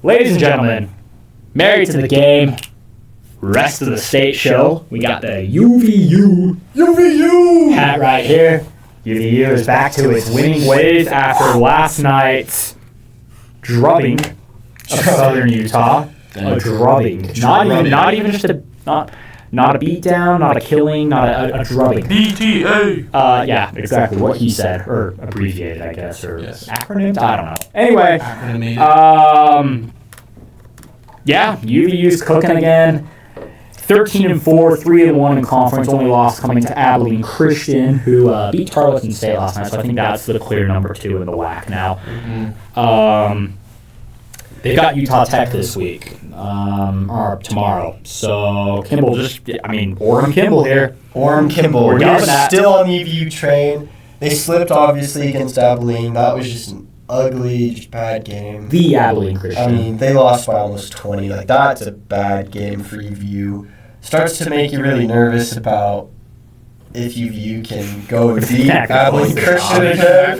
Ladies and gentlemen, married to the game, rest of the state show. We got the UVU hat right here. UVU is back to its winning ways after last night's drubbing of Southern Utah. A drubbing. Not even just a not a beatdown, not a killing, not a drubbing. DTA. Yeah, exactly what he said, or abbreviated, I guess, or acronymed. I don't know. Anyway, yeah, UVU's cooking again. 13-4, 3-1 in conference. Only loss coming to Abilene Christian, who beat Tarleton State last night. So I think that's the clear number 2 in the WAC now. Mm-hmm. They've got Utah Tech this week, or tomorrow. So Kimball Orem Kimball here. Orem Kimball. We're still on the UVU train. They slipped, obviously, against Abilene. That was just an ugly, just bad game. The Abilene Christian. I mean, they lost by almost 20. Like, that's a bad game for UVU. Starts to make you really nervous about if UVU can go the Abilene Christian again.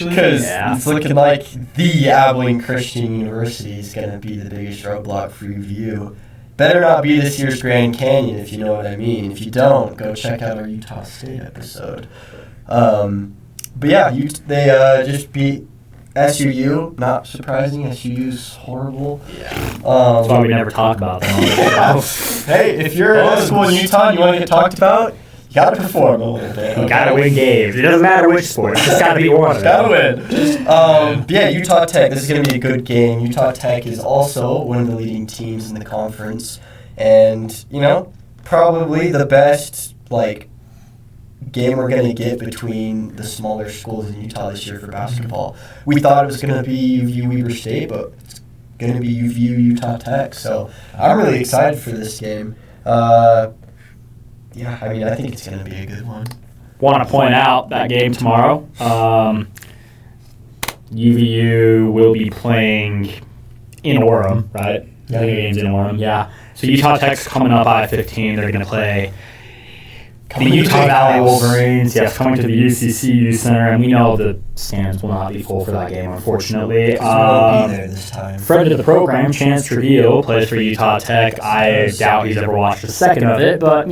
Because it's looking like the Abilene Christian University is going to be the biggest roadblock for UVU. Better not be this year's Grand Canyon, if you know what I mean. If you don't, go check out our Utah State episode. But yeah, they just beat SUU. Not surprising. SUU's horrible. Yeah. That's why we never talk about them. Hey, if you're at a school in Utah and you want to get talked about, you gotta perform a little bit. You gotta win games. It doesn't matter which sport. You just gotta be one of them. Gotta win. Yeah, Utah Tech. This is gonna be a good game. Utah Tech is also one of the leading teams in the conference, and probably the best game we're gonna get between the smaller schools in Utah this year for basketball. We thought it was gonna be UVU Weber State, but it's gonna be UVU Utah Tech. So I'm really excited for this game. Yeah, I mean, I think it's going to be a good one. Want to point out that game tomorrow. UVU will be playing in Orem, right? The game's in Orem, yeah. So Utah Tech's coming up by 15. They're going to play the Utah Valley Wolverines. Yes, coming to the UCCU Center, and we know the stands will not be full for that game, unfortunately. We won't be there this time. Friend of the program, Chance Trujillo, plays for Utah Tech. I doubt he's ever watched a second of it, but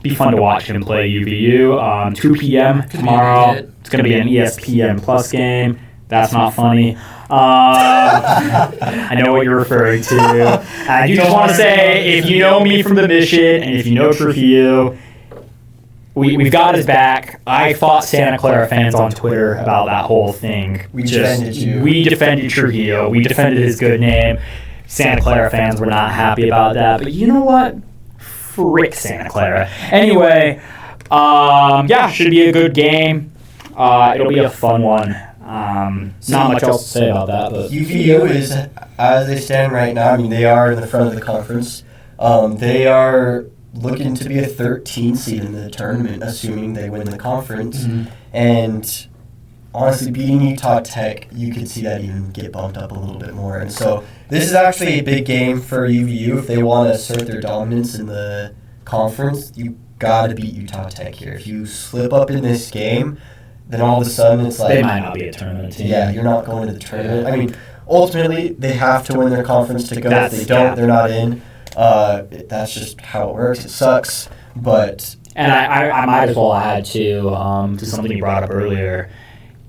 be fun to watch him play UVU. 2 p.m. tomorrow. It's going to be an ESPN Plus game. That's not funny. I know what you're referring to. I do just want to say, if you know me from the Mission, and if you know Trujillo, we've got his back. I fought Santa Clara fans on Twitter about that whole thing. We defended you. We defended Trujillo. We defended his good name. Santa Clara fans were not happy about that. But you know what? Frick Santa Clara. Anyway, should be a good game. It'll be a fun one. Not much else to say about that. But UVU is, as they stand right now, I mean, they are in the front of the conference. They are looking to be a 13 seed in the tournament, assuming they win the conference. Mm-hmm. And honestly, beating Utah Tech, you could see that even get bumped up a little bit more. And so this is actually a big game for UVU. If they want to assert their dominance in the conference, you got to beat Utah Tech here. If you slip up in this game, then all of a sudden it's like... They might not be a tournament team. Yeah, you're not going to the tournament. I mean, ultimately, they have to win their conference to go. If they don't, they're not in. That's just how it works. It sucks, but... And I might as well add, to something you brought up earlier.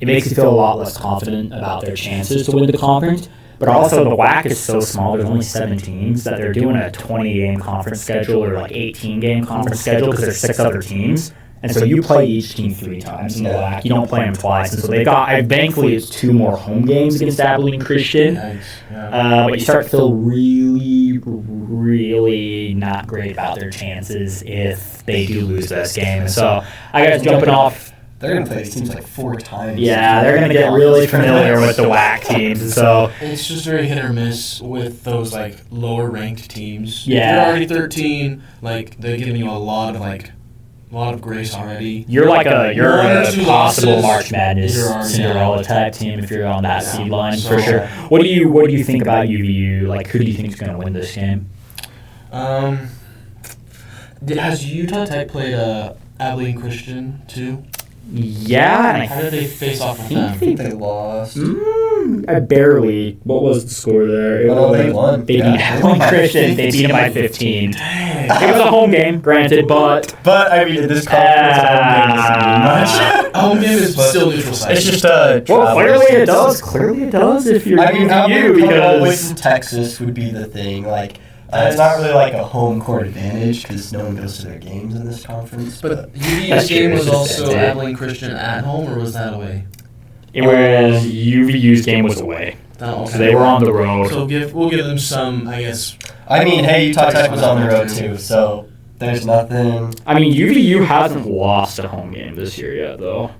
It makes you feel a lot less confident about their chances to win the conference. But also, the WAC is so small, there's only 7 teams, that they're doing a 20-game conference schedule or 18-game conference schedule because there's 6 other teams. And so you play each team 3 times in the WAC. You don't play them twice. And so they got, thankfully, it's 2 more home games against Abilene Christian. Nice. Yeah. But you start to feel really, really not great about their chances if they do lose this game. So I guess jumping off... They're going to play these teams 4 times. Yeah, they're going to get really familiar with the WAC teams. So it's just very hit or miss with those lower ranked teams. Yeah. If you're already 13, they're giving you a lot of grace already. You're a possible March Madness Cinderella type team if you're on that seed line for sure. What do you think about UVU? Who do you think is going to win this game? Has Utah Tech played Abilene Christian too? Yeah, and How did they face off with I them? think they lost. I barely. What was the score there? They won. They beat Abilene Christian. They beat them by 15. Dang. It was a home game, granted, but But I mean, in this conference, Home game is still neutral site. it's just a. well, clearly it does. Clearly it does. If you're I mean, UVU, because because in Texas would be the thing. Like, it's not really like a home court advantage because no one goes to their games in this conference. But That's UVU's game true, was it's also just- Abilene Christian at home, or was that away? whereas UVU's game was away, Oh, so they were on the road. So we'll give them some, I guess. I mean, hey, Utah Tech was on the road too, so there's nothing. I mean, UVU hasn't lost a home game this year yet, though.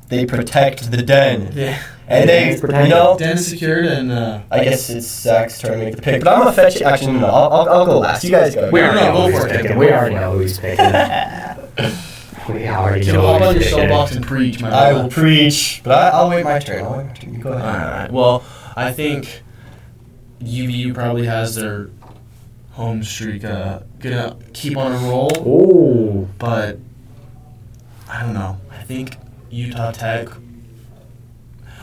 They protect the den, Yeah. and they, Protect you know, Den secured and. I guess it's Zach's turn to make the pick, but I'm gonna fetch. Actually, no, I'll go last. You guys go. We No, already know go who for he's it. picking. We already know who he's picking. We already So know hop who on your he's picking. soapbox and preach, my I brother. will preach, but I'll wait my turn. You go ahead. Alright, well, I think UVU probably has their home streak gonna keep on a roll, Ooh. but I don't know. I think Utah Tech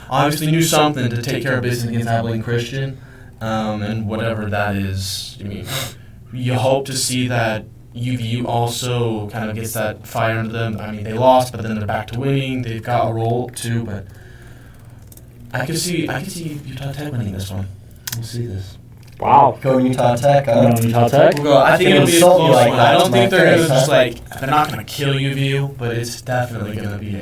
obviously knew something to take care of business against Abilene Christian, and whatever that is. I mean, you hope to see that UVU also kind of gets that fire into them. I mean, they lost, but then they're back to winning. They've got a roll too, but I could see Utah Tech winning this one. We'll see this. Wow. Going Utah Tech, You huh? know Utah Tech? We'll go. I think it'll be a Insult you close like one. that I don't to my think they're gonna face, just huh? like they're not gonna kill UVU, but it's definitely gonna be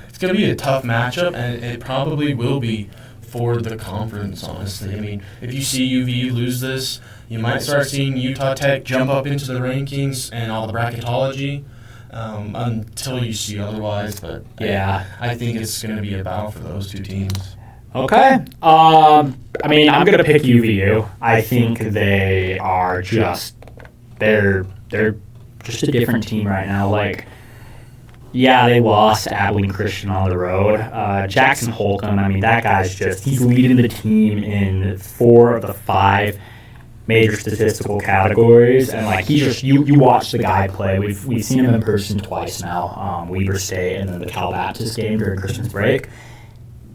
it's gonna be a tough matchup, and it probably will be for the conference. Honestly, I mean, if you see UVU lose this, you might start seeing Utah Tech jump up into the rankings and all the bracketology until you see otherwise. But Yeah. I think it's gonna be a battle for those two teams. Okay. I mean, I'm gonna pick UVU. I think they are just they're just a different team right now. Like, yeah, they lost to Abilene Christian on the road. Jackson Holcomb, I mean, that guy's he's leading the team in 4 of the 5 major statistical categories, and like he's just you watch the guy play. We've seen him in person twice now, Weber State and then the Cal Baptist game during Christmas break.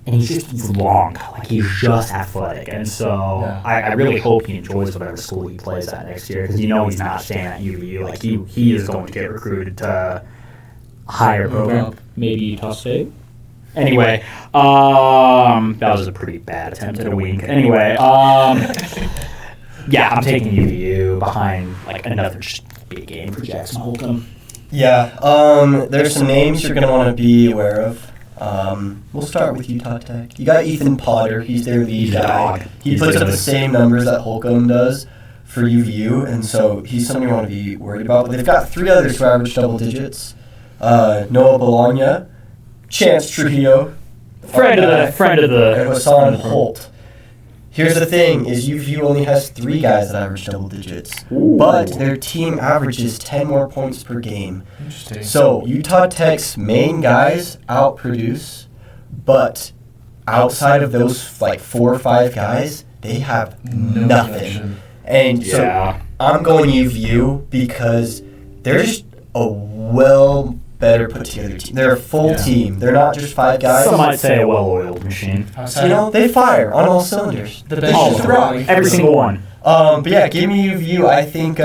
And he's long, like he's just athletic, and so Yeah. I really hope he enjoys whatever school he plays at next year, because he's not staying at UVU. Like he is going to get recruited to a higher program, up. maybe Utah State. Anyway, that was a pretty bad attempt at a wink. Anyway, yeah, I'm taking UVU behind like another just big game for Jackson Holcomb. Yeah, there's some names you're going to want to be aware of. We'll start with Utah Tech. You got Ethan Potter. He's their lead He's a guy. dog. He He's puts up good. the same numbers that Holcomb does for UVU, and so he's someone you want to be worried about. But they've got 3 others who average double digits. Noah Bologna, Chance Trujillo, Friend of the. and Hassan Holt. Here's the thing, is UVU only has 3 guys that average double digits, Ooh. but their team averages 10 more points per game. Interesting. So Utah Tech's main guys outproduce, but outside of those like 4 or 5 guys, they have No nothing. connection. And so Yeah. I'm going UVU because they're just a better put together team. They're a full Yeah. team. They're not just 5 guys. Some might say a well-oiled machine. Outside You know, they fire on all cylinders. the They bench all just of is them. rock. rolling. Every single one. But yeah, give me UVU. I think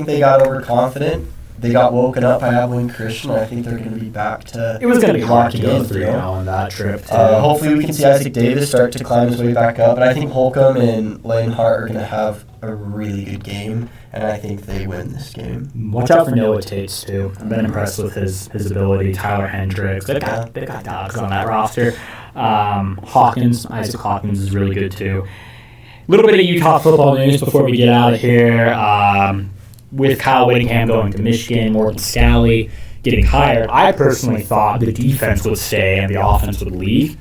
they got overconfident. They got woken up by Abilene Christian. I think they're going to be back to. It was going to be hard to go locking in, through you know? now on that trip, too. Hopefully we can see Isaac Davis start to climb his way back up. But I think Holcomb and Lane Hart are going to have a really good game, and I think they win this game. Watch out for Noah Tates, too. I've been impressed with his ability. Tyler Hendricks. They've got dogs on that roster. Isaac Hawkins is really good, too. A little bit of Utah football news before we get out of here. With Kyle Whittingham going to Michigan, Morgan Scally getting hired, I personally thought the defense would stay and the offense would leave.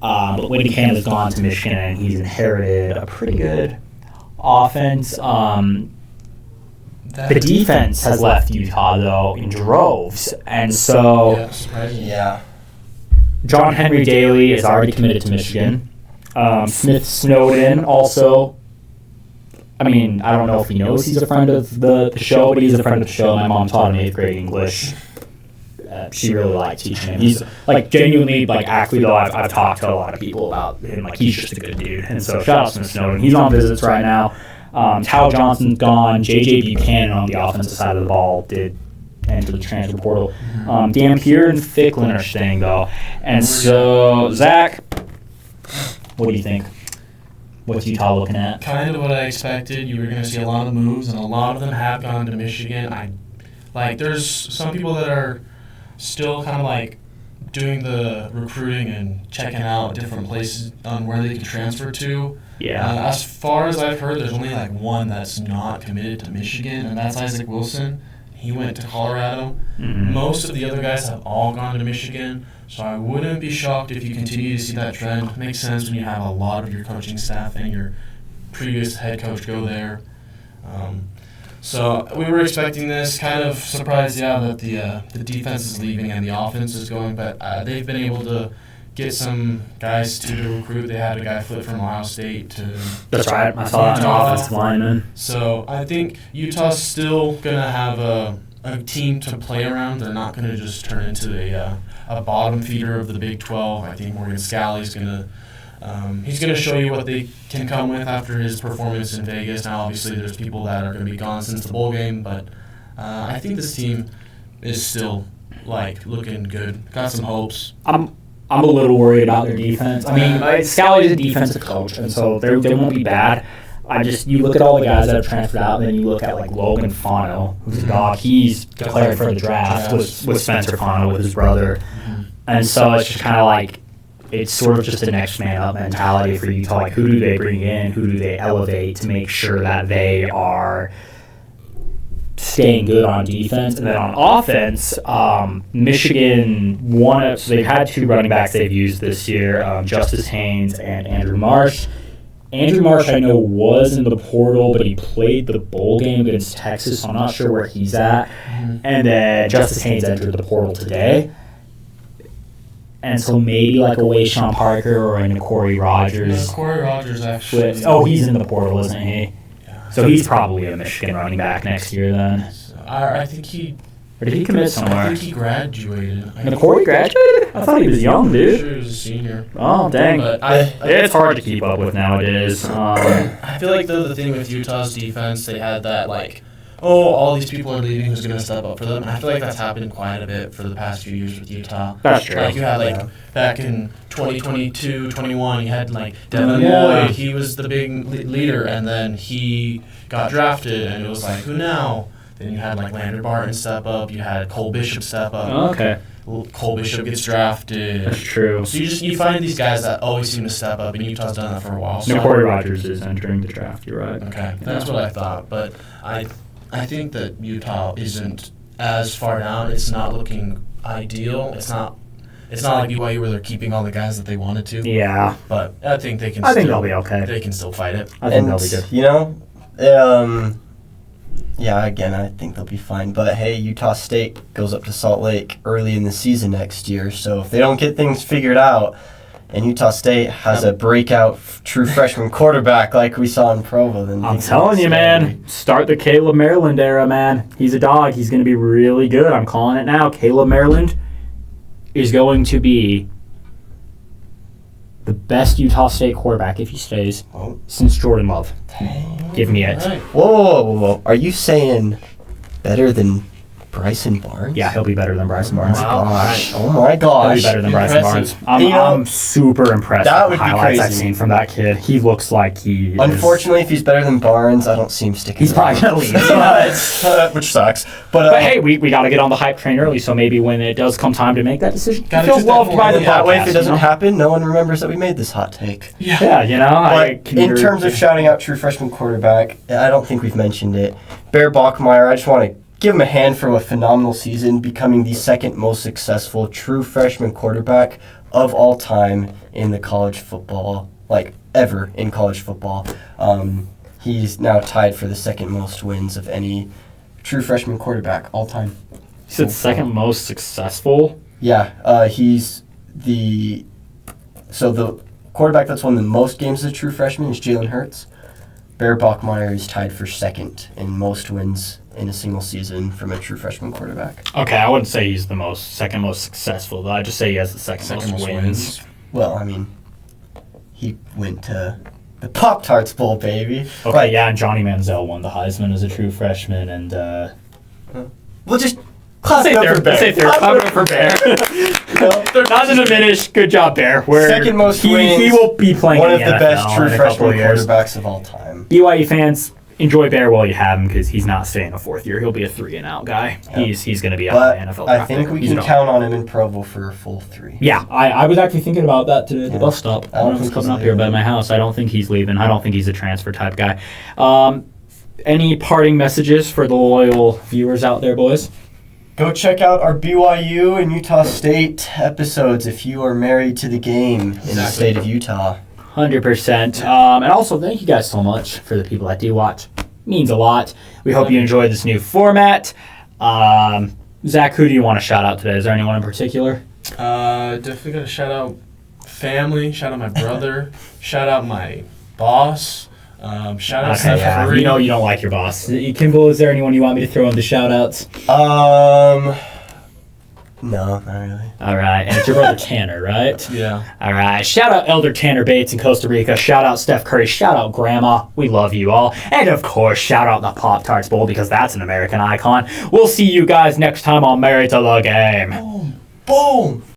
But Whittingham has gone to Michigan and he's inherited a pretty good offense. The defense has left Utah, though, in droves. And so Yeah, surprising. Yeah. John Henry Daly is already committed to Michigan. Smith Snowden also. I mean, I don't know if he knows he's a friend of the show, but he's a friend of the show. My mom taught him 8th grade English. She really liked teaching him. He's like genuinely like actually though I've talked to a lot of people about him. Like he's just a good dude. And so shout out to Snowden. He's on visits right now. Tal Johnson's gone. JJ Buchanan on the offensive side of the ball did enter the transfer portal. Dampier and Ficklin are staying though. And so Zach, what do you think? What's Utah looking at? Kind of what I expected. You were going to see a lot of moves, and a lot of them have gone to Michigan. There's some people that are still kind of like doing the recruiting and checking out different places on where they can transfer to. Yeah. As far as I've heard, there's only like one that's not committed to Michigan, and that's Isaac Wilson. He went to Colorado. Mm-hmm. Most of the other guys have all gone to Michigan, so I wouldn't be shocked if you continue to see that trend. It makes sense when you have a lot of your coaching staff and your previous head coach go there. So we were expecting this. Kind of surprised, that the defense is leaving and the offense is going, but they've been able to get some guys to recruit. They had a guy flip from Ohio State to... That's right. I saw that in offensive lineman. So I think Utah's still going to have a team to play around. They're not going to just turn into a bottom feeder of the Big 12. I think Morgan Scalley's going to... he's going to show you what they can come with after his performance in Vegas. Now, obviously, there's people that are going to be gone since the bowl game, but I think this team is still, looking good. Got some hopes. I'm a little worried about their defense. I mean, Scalley's a defensive coach, and so they won't be bad. You look at all the guys that have transferred out, and then you look at, Logan Fano, who's a dog. He's declared for the draft with Spencer Fano, with his brother. And so it's just kind of it's sort of just a next man up mentality for Utah. Who do they bring in? Who do they elevate to make sure that they are staying good on defense? And then on offense, Michigan so they've had two running backs they've used this year, Justice Haynes and Andrew Marsh. Andrew Marsh, I know, was in the portal, but he played the bowl game against Texas, so I'm not sure where he's at. And then Justice Haynes entered the portal today. And so maybe a Wayshawn Parker or a Corey Rogers. No, Corey Rogers actually. He's in the portal, isn't he? Yeah. So he's probably a Michigan running back next year then. I think he... Or did he commit somewhere? I think he graduated. Corey graduated? I thought he was young, dude. I'm sure he was a senior. Oh, dang. But it's hard to keep up with nowadays. I feel like the thing with Utah's defense, they had that all these people are leaving, who's going to step up for them? And I feel like that's happened quite a bit for the past few years with Utah. That's true. You had back in 2022, 21, you had Devon Lloyd. He was the big leader, and then he got drafted, and it was who now? Then you had Lander Barton step up. You had Cole Bishop step up. Oh, okay. Cole Bishop gets drafted. That's true. So you find these guys that always seem to step up, and Utah's done that for a while. So Corey Rogers is entering the draft. You're right. Okay, that's what I thought. But I think that Utah isn't as far down. It's not looking ideal. It's not like BYU where they're keeping all the guys that they wanted to. Yeah. But I think they can. I think they'll be okay. They can still fight it. I think they'll be good. Again, I think they'll be fine. But hey, Utah State goes up to Salt Lake early in the season next year. So if they don't get things figured out, and Utah State has a breakout true freshman quarterback like we saw in Provo, then I'm telling you, man, start the Caleb Maryland era, man. He's a dog. He's going to be really good. I'm calling it now. Caleb Maryland is going to be the best Utah State quarterback, if he stays, since Jordan Love. Give me it. Right. Whoa. Are you saying better than Bryson Barnes? Yeah, he'll be better than Bryson Barnes. Oh my gosh. He'll be better than Bryson Barnes. I'm super impressed with the highlights I've seen from that kid. He looks like he is. Unfortunately, if he's better than Barnes, I don't see him sticking He's probably going to leave. which sucks. But hey, we got to get on the hype train early, so maybe when it does come time to make that decision, feel loved by the podcast. That way, if it doesn't happen, no one remembers that we made this hot take. Yeah, But in terms of shouting out true freshman quarterback, I don't think we've mentioned it. Bear Bachmeier, I just want to give him a hand for a phenomenal season, becoming the second most successful true freshman quarterback of all time in the college football, ever in college football. He's now tied for the second most wins of any true freshman quarterback all time. You said second most successful? Yeah, he's the quarterback that's won the most games as a true freshman is Jalen Hurts. Bear Bachmeier is tied for second in most wins in a single season from a true freshman quarterback. Okay, I wouldn't say he's the second most successful, though. I'd just say he has the second most wins. Well, I mean, he went to the Pop-Tarts Bowl, baby. Okay, yeah, and Johnny Manziel won the Heisman as a true freshman, and we'll just clap it up for Bear. Clap it up for Bear. Not to diminish. Good job, Bear. Second most wins. He will be playing one in of the NFL best true in a freshman couple of years. quarterbacks of all time. BYU fans, enjoy Bear while you have him because he's not staying a fourth year. He'll be a 3-and-out guy. Yep. He's going to be out in the NFL. I think we can count on him in Provo for a full 3. Yeah, I was actually thinking about that today at the bus stop. I was coming up here by my house. I don't think he's leaving. I don't think he's a transfer type guy. Any parting messages for the loyal viewers out there, boys? Go check out our BYU and Utah State episodes if you are married to the game in the state of Utah. 100%. And also, thank you guys so much for the people that do watch. It means a lot. We hope you enjoyed this new format. Zach, who do you want to shout out today? Is there anyone in particular? Definitely got to shout out family, shout out my brother, shout out my boss, shout out Steph Curry. You know you don't like your boss. Kimball, is there anyone you want me to throw into shout outs? No, not really. All right, and it's your brother Tanner, right? Yeah. All right, shout out Elder Tanner Bates in Costa Rica. Shout out Steph Curry. Shout out Grandma. We love you all. And of course, shout out the Pop-Tarts Bowl because that's an American icon. We'll see you guys next time on Married to the Game. Boom. Boom.